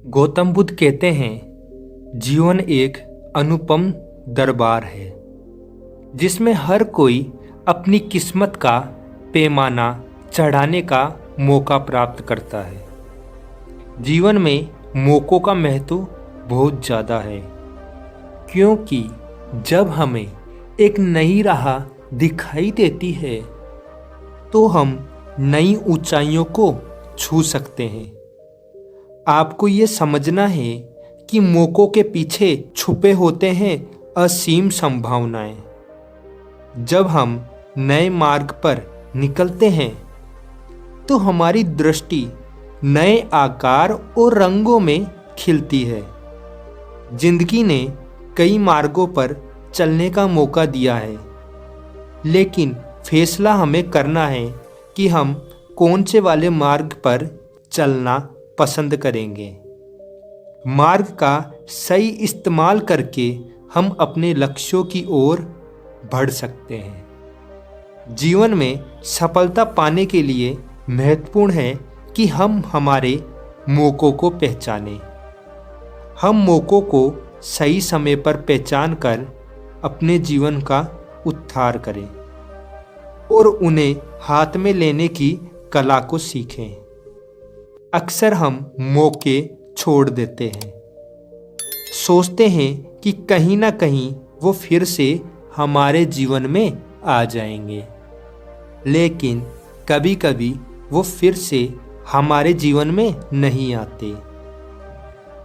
गौतम बुद्ध कहते हैं, जीवन एक अनुपम दरबार है जिसमें हर कोई अपनी किस्मत का पैमाना चढ़ाने का मौका प्राप्त करता है। जीवन में मौक़ों का महत्व बहुत ज़्यादा है, क्योंकि जब हमें एक नई राह दिखाई देती है तो हम नई ऊंचाइयों को छू सकते हैं। आपको ये समझना है कि मौक़ों के पीछे छुपे होते हैं असीम संभावनाएं। जब हम नए मार्ग पर निकलते हैं तो हमारी दृष्टि नए आकार और रंगों में खिलती है। जिंदगी ने कई मार्गों पर चलने का मौका दिया है, लेकिन फैसला हमें करना है कि हम कौन से वाले मार्ग पर चलना पसंद करेंगे। मार्ग का सही इस्तेमाल करके हम अपने लक्ष्यों की ओर बढ़ सकते हैं। जीवन में सफलता पाने के लिए महत्वपूर्ण है कि हम हमारे मौक़ों को पहचानें। हम मौक़ों को सही समय पर पहचान कर अपने जीवन का उद्धार करें और उन्हें हाथ में लेने की कला को सीखें। अक्सर हम मौके छोड़ देते हैं, सोचते हैं कि कहीं ना कहीं वो फिर से हमारे जीवन में आ जाएंगे, लेकिन कभी कभी वो फिर से हमारे जीवन में नहीं आते।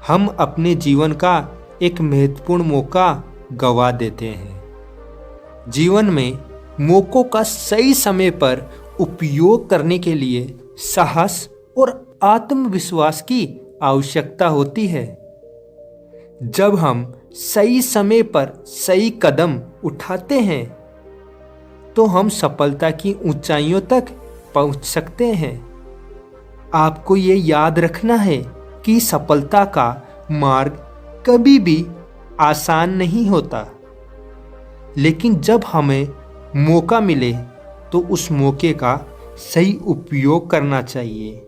हम अपने जीवन का एक महत्वपूर्ण मौका गंवा देते हैं। जीवन में मौक़ों का सही समय पर उपयोग करने के लिए साहस और आत्मविश्वास की आवश्यकता होती है। जब हम सही समय पर सही कदम उठाते हैं तो हम सफलता की ऊंचाइयों तक पहुंच सकते हैं। आपको ये याद रखना है कि सफलता का मार्ग कभी भी आसान नहीं होता, लेकिन जब हमें मौका मिले तो उस मौके का सही उपयोग करना चाहिए।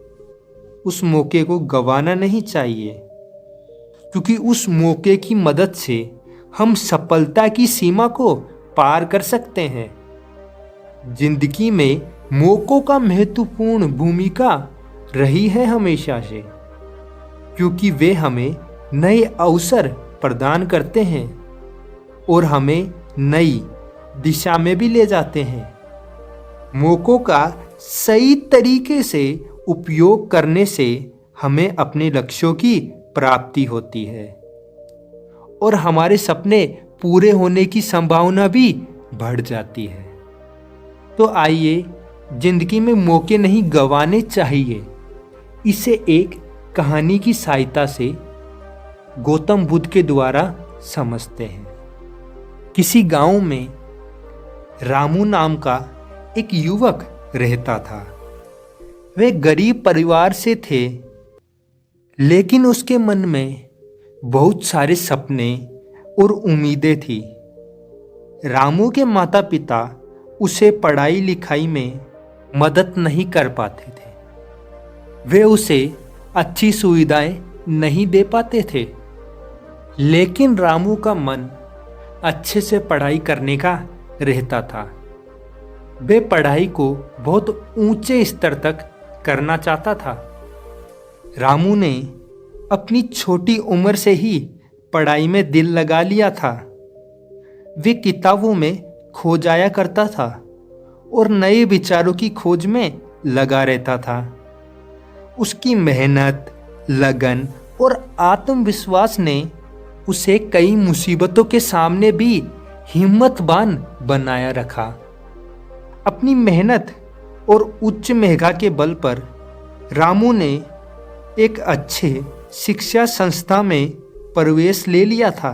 उस मौके को गंवाना नहीं चाहिए, क्योंकि उस मौके की मदद से हम सफलता की सीमा को पार कर सकते हैं। जिंदगी में मौक़ों का महत्वपूर्ण भूमिका रही है हमेशा से, क्योंकि वे हमें नए अवसर प्रदान करते हैं और हमें नई दिशा में भी ले जाते हैं। मौक़ों का सही तरीके से उपयोग करने से हमें अपने लक्ष्यों की प्राप्ति होती है और हमारे सपने पूरे होने की संभावना भी बढ़ जाती है। तो आइए, जिंदगी में मौके नहीं गंवाने चाहिए। इसे एक कहानी की सहायता से गौतम बुद्ध के द्वारा समझते हैं। किसी गांव में रामू नाम का एक युवक रहता था। वे गरीब परिवार से थे, लेकिन उसके मन में बहुत सारे सपने और उम्मीदें थी। रामू के माता पिता उसे पढ़ाई लिखाई में मदद नहीं कर पाते थे। वे उसे अच्छी सुविधाएं नहीं दे पाते थे, लेकिन रामू का मन अच्छे से पढ़ाई करने का रहता था। वे पढ़ाई को बहुत ऊंचे स्तर तक करना चाहता था। रामू ने अपनी छोटी उम्र से ही पढ़ाई में दिल लगा लिया था। वे किताबों में खो जाया करता था और नए विचारों की खोज में लगा रहता था। उसकी मेहनत, लगन और आत्मविश्वास ने उसे कई मुसीबतों के सामने भी हिम्मतवान बनाया रखा। अपनी मेहनत और उच्च मेधा के बल पर रामू ने एक अच्छे शिक्षा संस्था में प्रवेश ले लिया था।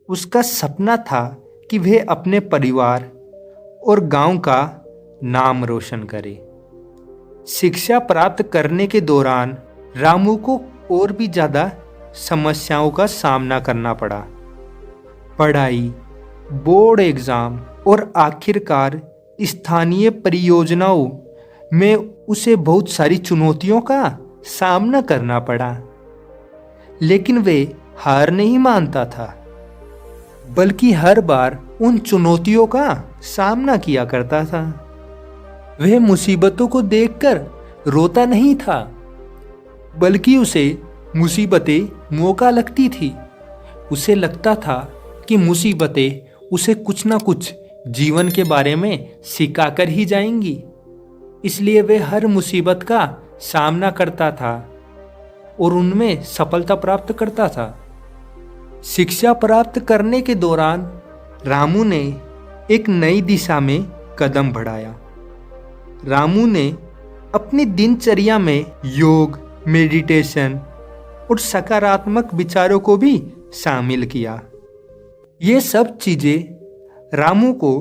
उसका सपना था कि वह अपने परिवार और गांव का नाम रोशन करे। शिक्षा प्राप्त करने के दौरान रामू को और भी ज़्यादा समस्याओं का सामना करना पड़ा। पढ़ाई, बोर्ड एग्ज़ाम और आखिरकार स्थानीय परियोजनाओं में उसे बहुत सारी चुनौतियों का सामना करना पड़ा। लेकिन वे हार नहीं मानता था, बल्कि हर बार उन चुनौतियों का सामना किया करता था। वह मुसीबतों को देखकर रोता नहीं था, बल्कि उसे मुसीबतें मौका लगती थी। उसे लगता था कि मुसीबतें उसे कुछ ना कुछ जीवन के बारे में सिखाकर ही जाएंगी। इसलिए वह हर मुसीबत का सामना करता था और उनमें सफलता प्राप्त करता था। शिक्षा प्राप्त करने के दौरान रामू ने एक नई दिशा में कदम बढ़ाया। रामू ने अपनी दिनचर्या में योग, मेडिटेशन और सकारात्मक विचारों को भी शामिल किया। ये सब चीजें रामू को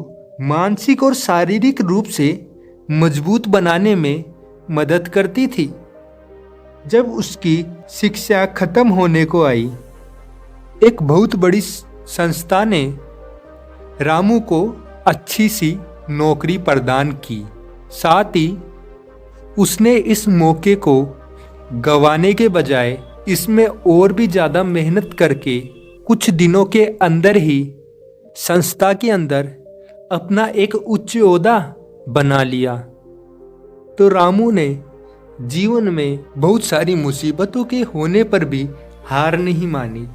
मानसिक और शारीरिक रूप से मजबूत बनाने में मदद करती थी। जब उसकी शिक्षा खत्म होने को आई, एक बहुत बड़ी संस्था ने रामू को अच्छी सी नौकरी प्रदान की। साथ ही उसने इस मौके को गंवाने के बजाय इसमें और भी ज़्यादा मेहनत करके कुछ दिनों के अंदर ही संस्था के अंदर अपना एक उच्च ओहदा बना लिया। तो रामू ने जीवन में बहुत सारी मुसीबतों के होने पर भी हार नहीं मानी।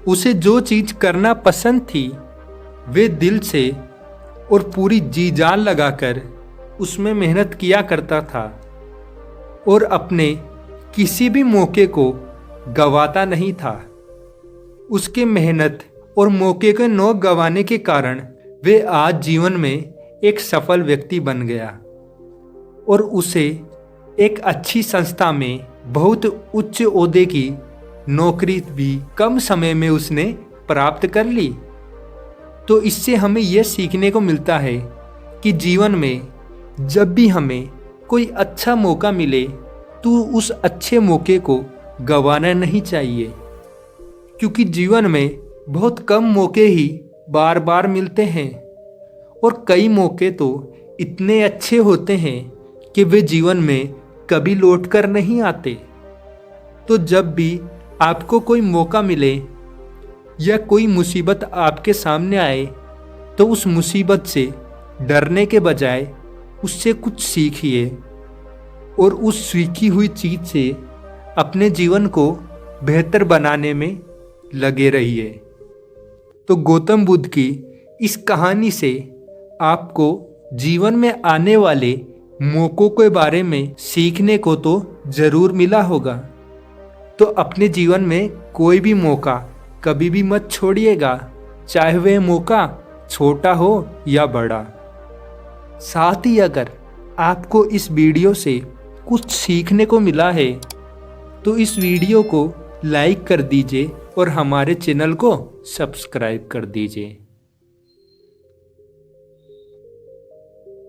उसे जो चीज़ करना पसंद थी वे दिल से और पूरी जी जान लगाकर उसमें मेहनत किया करता था और अपने किसी भी मौके को गंवाता नहीं था। उसके मेहनत और मौके को न गंवाने के कारण वे आज जीवन में एक सफल व्यक्ति बन गया और उसे एक अच्छी संस्था में बहुत उच्च ओहदे की नौकरी भी कम समय में उसने प्राप्त कर ली। तो इससे हमें यह सीखने को मिलता है कि जीवन में जब भी हमें कोई अच्छा मौका मिले तो उस अच्छे मौके को गंवाना नहीं चाहिए, क्योंकि जीवन में बहुत कम मौके ही बार बार मिलते हैं और कई मौके तो इतने अच्छे होते हैं कि वे जीवन में कभी लौट कर नहीं आते। तो जब भी आपको कोई मौका मिले या कोई मुसीबत आपके सामने आए तो उस मुसीबत से डरने के बजाय उससे कुछ सीखिए और उस सीखी हुई चीज़ से अपने जीवन को बेहतर बनाने में लगे रहिए। तो गौतम बुद्ध की इस कहानी से आपको जीवन में आने वाले मौक़ों के बारे में सीखने को तो ज़रूर मिला होगा। तो अपने जीवन में कोई भी मौका कभी भी मत छोड़िएगा, चाहे वह मौका छोटा हो या बड़ा। साथ ही अगर आपको इस वीडियो से कुछ सीखने को मिला है तो इस वीडियो को लाइक कर दीजिए और हमारे चैनल को सब्सक्राइब कर दीजिए।